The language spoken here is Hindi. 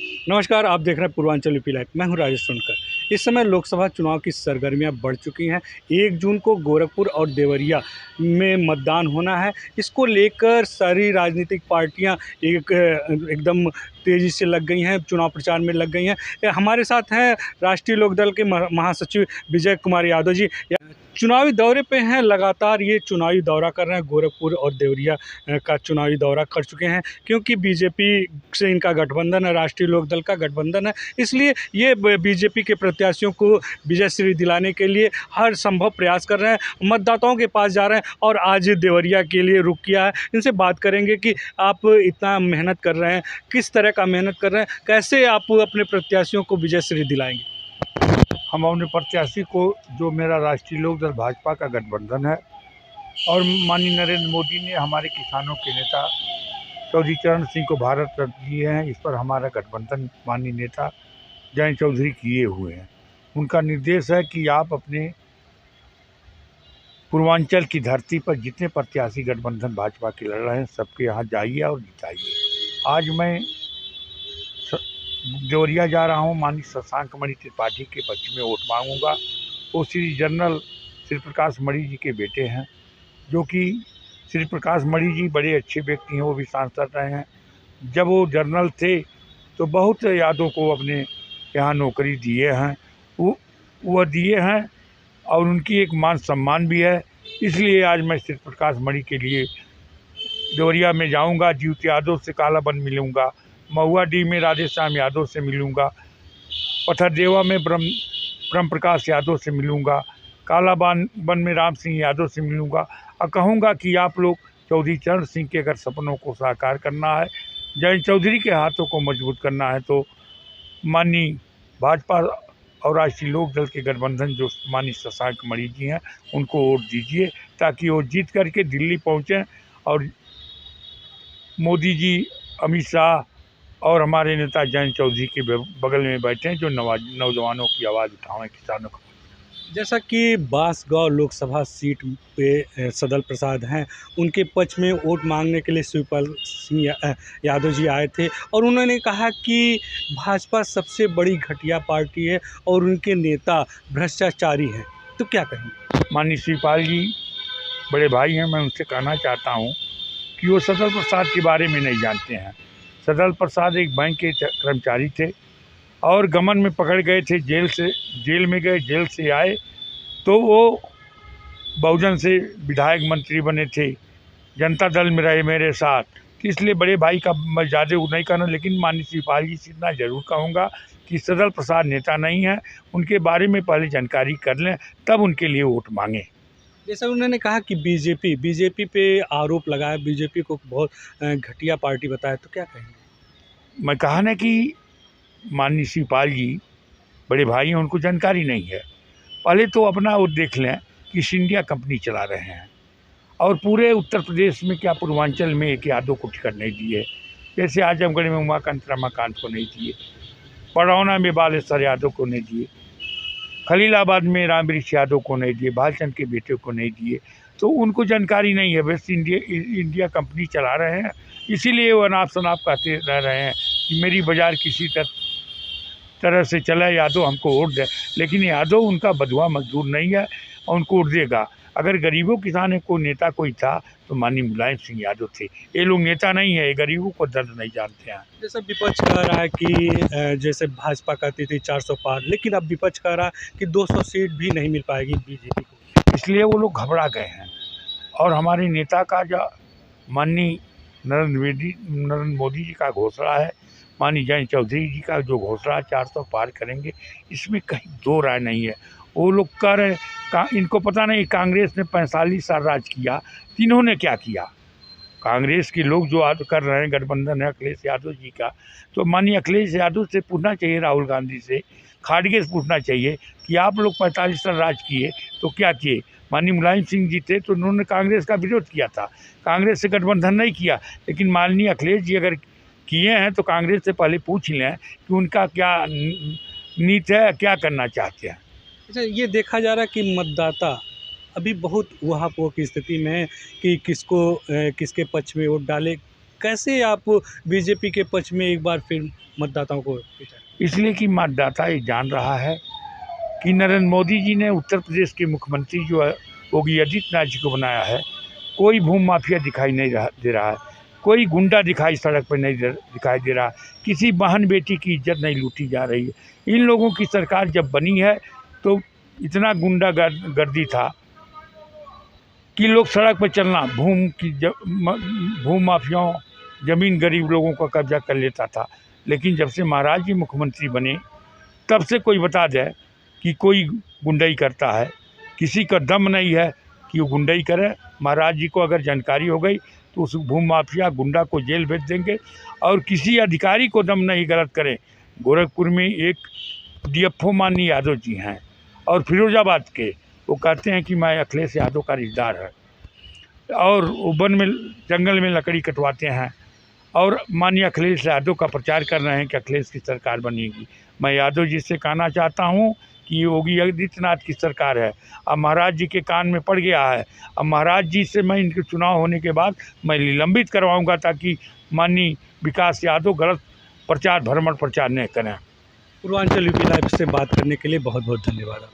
नमस्कार, आप देख रहे हैं पूर्वांचल यूपी लाइव। मैं हूं राजेश सोनकर। इस समय लोकसभा चुनाव की सरगर्मियां बढ़ चुकी हैं। 1 जून को गोरखपुर और देवरिया में मतदान होना है। इसको लेकर सारी राजनीतिक पार्टियां एकदम तेज़ी से लग गई हैं, चुनाव प्रचार में लग गई हैं। हमारे साथ हैं राष्ट्रीय लोकदल के महासचिव विजय कुमार यादव जी। चुनावी दौरे पे हैं, लगातार ये चुनावी दौरा कर रहे हैं। गोरखपुर और देवरिया का चुनावी दौरा कर चुके हैं, क्योंकि बीजेपी से इनका गठबंधन है, राष्ट्रीय लोकदल का गठबंधन है। इसलिए ये बीजेपी के प्रत्याशियों को विजय श्री दिलाने के लिए हर संभव प्रयास कर रहे हैं, मतदाताओं के पास जा रहे हैं और आज देवरिया के लिए रुक किया है। इनसे बात करेंगे कि आप इतना मेहनत कर रहे हैं, किस तरह का मेहनत कर रहे हैं, कैसे आप अपने प्रत्याशियों को विजय श्री दिलाएंगे? हम अपने प्रत्याशी को, जो मेरा राष्ट्रीय लोकदल भाजपा का गठबंधन है और माननीय नरेंद्र मोदी ने हमारे किसानों के नेता चौधरी चरण सिंह को भारत रत्न दिए हैं, इस पर हमारा गठबंधन माननीय नेता जयंत चौधरी किए हुए हैं। उनका निर्देश है कि आप अपने पूर्वांचल की धरती पर जितने प्रत्याशी गठबंधन भाजपा के लड़ रहे हैं, सबके यहाँ जाइए और जिताइए। आज मैं देवरिया जा रहा हूँ, माननीय शशांक मणि त्रिपाठी के पक्ष में वोट मांगूंगा। वो श्री जनरल श्री प्रकाश मणि जी के बेटे हैं, जो कि श्री प्रकाश मणि जी बड़े अच्छे व्यक्ति हैं। वो भी सांसद रहे हैं। जब वो जनरल थे तो बहुत यादों को अपने यहाँ नौकरी दिए हैं, वो दिए हैं और उनकी एक मान सम्मान भी है। इसलिए आज मैं श्री प्रकाश मणि के लिए देवरिया में जाऊंगा। जीत यादव से कालाबन मिलूंगा, महुआडीह में राधेश्याम यादव से मिलूंगा, पथरदेवा में ब्रह्म प्रकाश यादव से मिलूंगा, कालाबन में राम सिंह यादव से मिलूंगा और कहूँगा कि आप लोग चौधरी चरण सिंह के अगर सपनों को साकार करना है, जयंत चौधरी के हाथों को मजबूत करना है, तो माननीय भाजपा और राष्ट्रीय लोकदल के गठबंधन जो माननीय शशांक मणि जी हैं, उनको वोट दीजिए, ताकि वो जीत करके दिल्ली पहुँचें और मोदी जी, अमित शाह और हमारे नेता जयंत चौधरी के बगल में बैठे, जो नौजवानों की आवाज़ उठाएं, किसानों को। जैसा कि बांसगांव लोकसभा सीट पे सदल प्रसाद हैं, उनके पक्ष में वोट मांगने के लिए शिवपाल सिंह यादव जी आए थे और उन्होंने कहा कि भाजपा सबसे बड़ी घटिया पार्टी है और उनके नेता भ्रष्टाचारी हैं। तो क्या कहेंगे? माननीय शिवपाल जी बड़े भाई हैं, मैं उनसे कहना चाहता हूं कि वो सदल प्रसाद के बारे में नहीं जानते हैं। सदल प्रसाद एक बैंक के कर्मचारी थे और गमन में पकड़ गए थे, जेल में गए, जेल से आए तो वो बहुजन से विधायक मंत्री बने थे, जनता दल में रहे मेरे साथ। तो इसलिए बड़े भाई का मैं ज़्यादा नहीं कहना, लेकिन माननीय शिवपाल जी से इतना ज़रूर कहूँगा कि सदल प्रसाद नेता नहीं है, उनके बारे में पहले जानकारी कर लें, तब उनके लिए वोट मांगें। जैसा उन्होंने कहा कि बीजेपी पे आरोप लगाया, बीजेपी को बहुत घटिया पार्टी बताया, तो क्या कहेंगे? मैं कहा ना कि माननीय शिवपाल जी बड़े भाई हैं, उनको जानकारी नहीं है। पहले तो अपना वो देख लें कि ईस्ट इंडिया कंपनी चला रहे हैं और पूरे उत्तर प्रदेश में, क्या पूर्वांचल में एक यादव को टिकट नहीं दिए। जैसे आजमगढ़ में उमाकांत रमाकांत को नहीं दिए, पड़ौना में बालेश्वर यादव को नहीं दिए, खलीलाबाद में रामवृक्ष यादव को नहीं दिए, भालचंद के बेटे को नहीं दिए। तो उनको जानकारी नहीं है। वेस्ट इंडिया कंपनी चला रहे हैं, इसीलिए वो अनाप शनाप कहते रह रहे हैं कि मेरी बाज़ार किसी तरह से चला, यादव हमको वोट दे। लेकिन यादव उनका बधुआ मजदूर नहीं है और उनको वोट देगा। अगर गरीबों किसानों को नेता कोई था तो माननीय मुलायम सिंह यादव थे। ये लोग नेता नहीं है, ये गरीबों को दर्द नहीं जानते हैं। जैसा विपक्ष कह रहा है कि जैसे भाजपा कहती थी 400 पार, लेकिन अब विपक्ष कह रहा है कि 200 सीट भी नहीं मिल पाएगी बीजेपी को। इसलिए वो लोग घबरा गए हैं और हमारे नेता का जो माननीय नरेंद्र मोदी जी का घोषणा है, माननीय जयंत चौधरी जी का जो घोषणा 400 पार करेंगे, इसमें कहीं दो राय नहीं है। वो लोग कह रहे इनको पता नहीं कांग्रेस ने 45 साल राज किया, तीनों ने क्या किया। कांग्रेस के लोग जो कर रहे हैं, गठबंधन है अखिलेश यादव जी का, तो माननीय अखिलेश यादव से पूछना चाहिए, राहुल गांधी से, खाड़गे से पूछना चाहिए कि आप लोग 45 साल राज किए तो क्या किए। माननीय मुलायम सिंह जी थे तो उन्होंने कांग्रेस का विरोध किया था, कांग्रेस से गठबंधन नहीं किया। लेकिन माननीय अखिलेश जी अगर किए हैं तो कांग्रेस से पहले पूछ लें कि उनका क्या नीति है, क्या करना चाहते हैं। अच्छा, ये देखा जा रहा है कि मतदाता अभी बहुत उहापोह की स्थिति में है कि किसके पक्ष में वोट डाले, कैसे आप बीजेपी के पक्ष में एक बार फिर मतदाताओं को इसलिए कि मतदाता ये जान रहा है कि नरेंद्र मोदी जी ने उत्तर प्रदेश के मुख्यमंत्री जो है योगी आदित्यनाथ जी को बनाया है, कोई भूमि माफिया दिखाई नहीं दे रहा है, कोई गुंडा दिखाई सड़क पर नहीं दिखाई दे रहा, किसी बहन बेटी की इज्जत नहीं लूटी जा रही है। इन लोगों की सरकार जब बनी है तो इतना गुंडागर्दी था कि लोग सड़क पर चलना, भूमि माफियाओं ज़मीन गरीब लोगों का कब्जा कर लेता था। लेकिन जब से महाराज जी मुख्यमंत्री बने तब से कोई बता दे कि कोई गुंडाई करता है, किसी का दम नहीं है कि वो गुंडाई करे। महाराज जी को अगर जानकारी हो गई तो उस भूमि माफिया गुंडा को जेल भेज देंगे, और किसी अधिकारी को दम नहीं गलत करें। गोरखपुर में एक डीएफओ माननीय यादव जी हैं और फिरोजाबाद के, वो कहते हैं कि मैं अखिलेश यादव का रिश्तेदार है, और वो वन में जंगल में लकड़ी कटवाते हैं और माननीय अखिलेश यादव का प्रचार कर रहे हैं कि अखिलेश की सरकार बनेगी। मैं यादव जी से कहना चाहता हूं कि योगी आदित्यनाथ की सरकार है। अब महाराज जी के कान में पड़ गया है। अब महाराज जी से मैं इनके चुनाव होने के बाद मैं निलंबित करवाऊंगा, ताकि माननीय विकास यादव गलत प्रचार भ्रमण प्रचार न करें। पूर्वांचल यूपी लाइव से बात करने के लिए बहुत बहुत धन्यवाद।